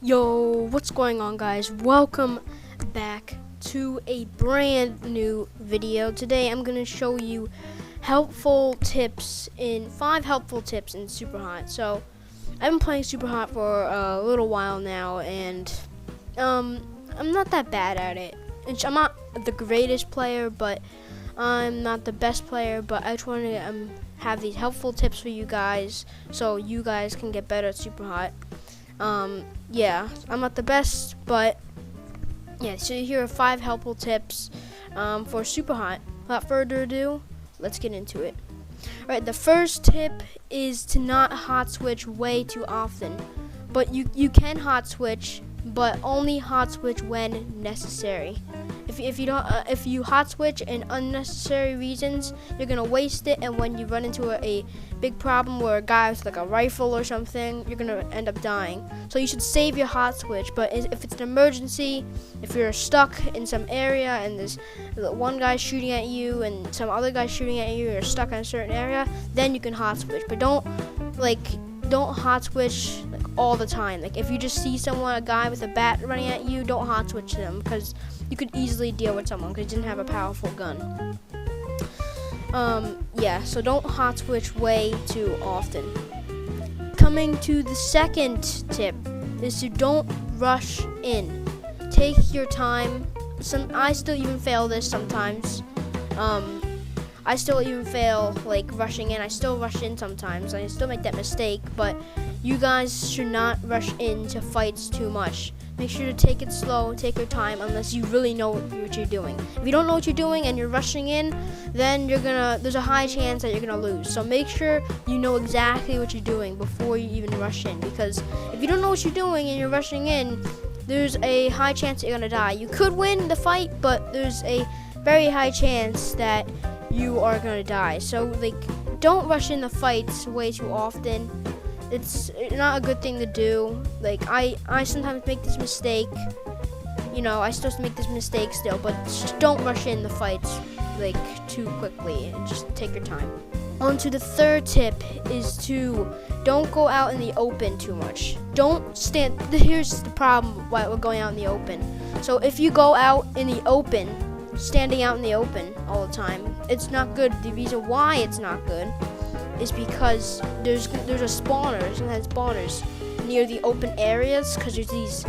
Yo, what's going on, guys? Welcome back to a brand new video. Today I'm going to show you five helpful tips in Superhot. So, I've been playing Superhot for a little while now, and I'm not that bad at it. I'm not the greatest player, but I'm not the best player, but I just want to have these helpful tips for you guys so you guys can get better at Superhot. Yeah, I'm not the best, but yeah, so here are five helpful tips for Superhot. Without further ado, let's get into it. Alright, the first tip is to not hot switch way too often. But you can hot switch, but only hot switch when necessary. If you hot switch in unnecessary reasons, you're gonna waste it, and when you run into a big problem where a guy with like a rifle or something, you're gonna end up dying. So you should save your hot switch. But if it's an emergency, if you're stuck in some area and there's one guy shooting at you and some other guy shooting at you, you're stuck in a certain area, then you can hot switch. But don't hot switch like all the time. Like if you just see a guy with a bat running at you, don't hot switch them, because you could easily deal with someone because you didn't have a powerful gun. Yeah, so don't hot switch way too often. Coming to the second tip is to don't rush in. Take your time. I still even fail this sometimes. I still even fail like rushing in. I still rush in sometimes. I still make that mistake, but you guys should not rush into fights too much. Make sure to take it slow, take your time, unless you really know what you're doing. If you don't know what you're doing and you're rushing in, then there's a high chance that you're gonna lose. So make sure you know exactly what you're doing before you even rush in, because if you don't know what you're doing and you're rushing in, there's a high chance that you're gonna die. You could win the fight, but there's a very high chance that you are gonna die. So don't rush in the fights way too often. It's not a good thing to do. Like I sometimes make this mistake. You know, I still make this mistake still, but just don't rush in the fights like too quickly, and just take your time. On to the third tip is to don't go out in the open too much. Don't stand. Here's the problem why we're going out in the open. So if you go out in the open, standing out in the open all the time, it's not good. The reason why it's not good is because there's sometimes spawners near the open areas, because there's these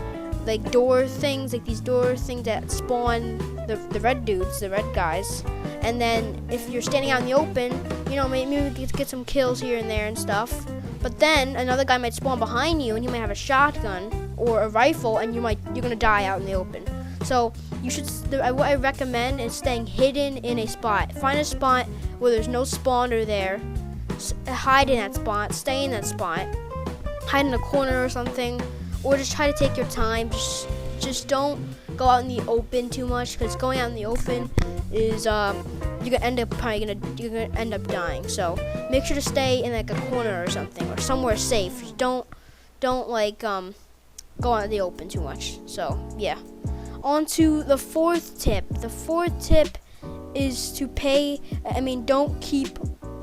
door things that spawn the red dudes, the red guys. And then if you're standing out in the open, you know, maybe you get some kills here and there and stuff. But then another guy might spawn behind you, and he might have a shotgun or a rifle, and you're gonna die out in the open. So what I recommend is staying hidden in a spot. Find a spot where there's no spawner there. Hide in that spot. Stay in that spot. Hide in a corner or something, or just try to take your time. Just don't go out in the open too much, because going out in the open is you're gonna end up dying. So make sure to stay in like a corner or something, or somewhere safe. Just don't go out in the open too much. So yeah. On to the fourth tip. The fourth tip is to don't keep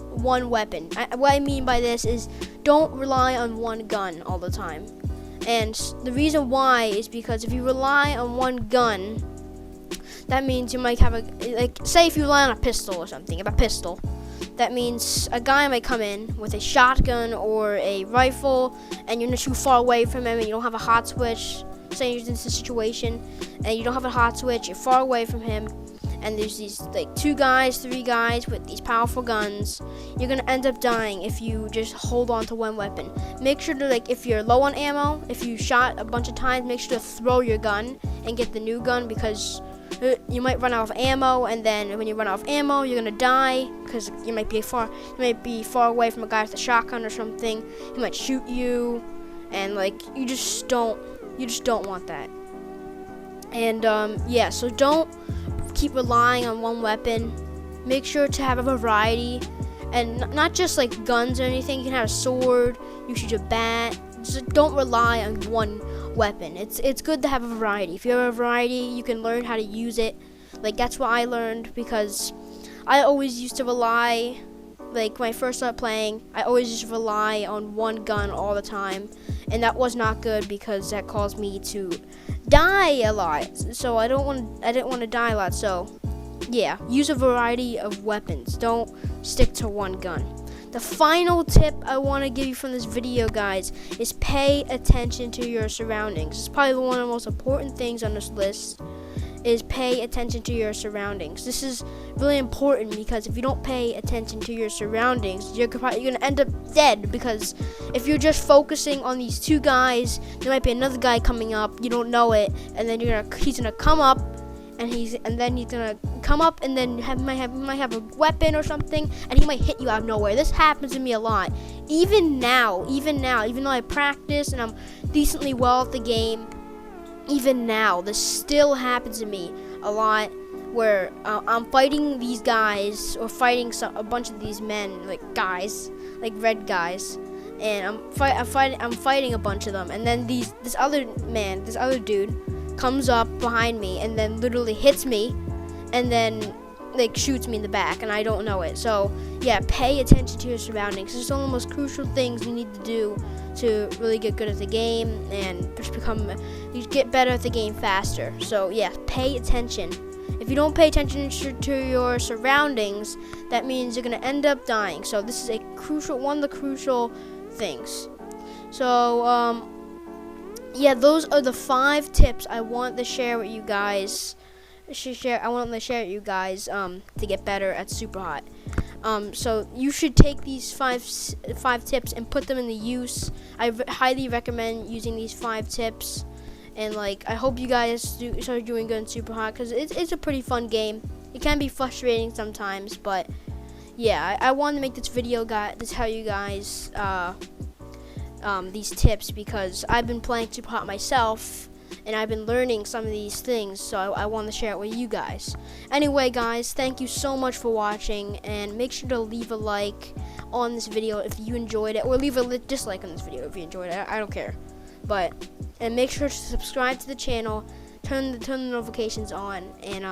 one weapon. What I mean by this is don't rely on one gun all the time. And the reason why is because if you rely on one gun, that means you might have say if you rely on a pistol or something, that means a guy might come in with a shotgun or a rifle, and you're not too far away from him, and you don't have a hot switch. Say you're in this situation and you don't have a hot switch, you're far away from him, and there's these 2 guys, 3 guys with these powerful guns. You're gonna end up dying if you just hold on to one weapon. Make sure to if you're low on ammo, if you shot a bunch of times, make sure to throw your gun and get the new gun, because you might run out of ammo, and then when you run out of ammo, you're gonna die, because you might be far away from a guy with a shotgun or something. He might shoot you, and you just don't want that. And yeah, so don't keep relying on one weapon. Make sure to have a variety, and not just guns or anything. You can have a sword, you shoot a bat. Just don't rely on one weapon. It's good to have a variety. If you have a variety, you can learn how to use it. That's what I learned, because I always used to rely, when I first started playing, I always just rely on one gun all the time, and that was not good because that caused me to die a lot. So I didn't want to die a lot. So yeah, use a variety of weapons. Don't stick to one gun. The final tip I want to give you from this video, guys, is pay attention to your surroundings. It's probably one of the most important things on this list, is pay attention to your surroundings. This is really important because if you don't pay attention to your surroundings, you're going to end up dead, because if you're just focusing on these two guys, there might be another guy coming up, you don't know it, and then he's going to come up, and then he's gonna come up and then might have a weapon or something, and he might hit you out of nowhere. This happens to me a lot. Even now, even though I practice and I'm decently well at the game, even now, this still happens to me a lot, where I'm fighting these guys or fighting a bunch of these men, like red guys, and I'm fighting a bunch of them, and then this other dude comes up behind me and then literally hits me and then like shoots me in the back, and I don't know it. So yeah, pay attention to your surroundings. It's one of the most crucial things you need to do to really get good at the game and just you get better at the game faster. So yeah, pay attention. If you don't pay attention to your surroundings, that means you're gonna end up dying. So this is one of the crucial things. So yeah, those are the 5 tips I want to share with you guys. To get better at superhot. So you should take these 5 tips and put them into use. I highly recommend using these 5 tips, and I hope you guys start doing good in superhot, because it's a pretty fun game. It can be frustrating sometimes, but yeah, I wanted to make this video to tell you guys these tips, because I've been playing superhot myself and I've been learning some of these things, so I want to share it with you guys. Anyway, guys, thank you so much for watching, and make sure to leave a like on this video if you enjoyed it, or leave a dislike on this video if you enjoyed it. I don't care, and make sure to subscribe to the channel, turn the notifications on, and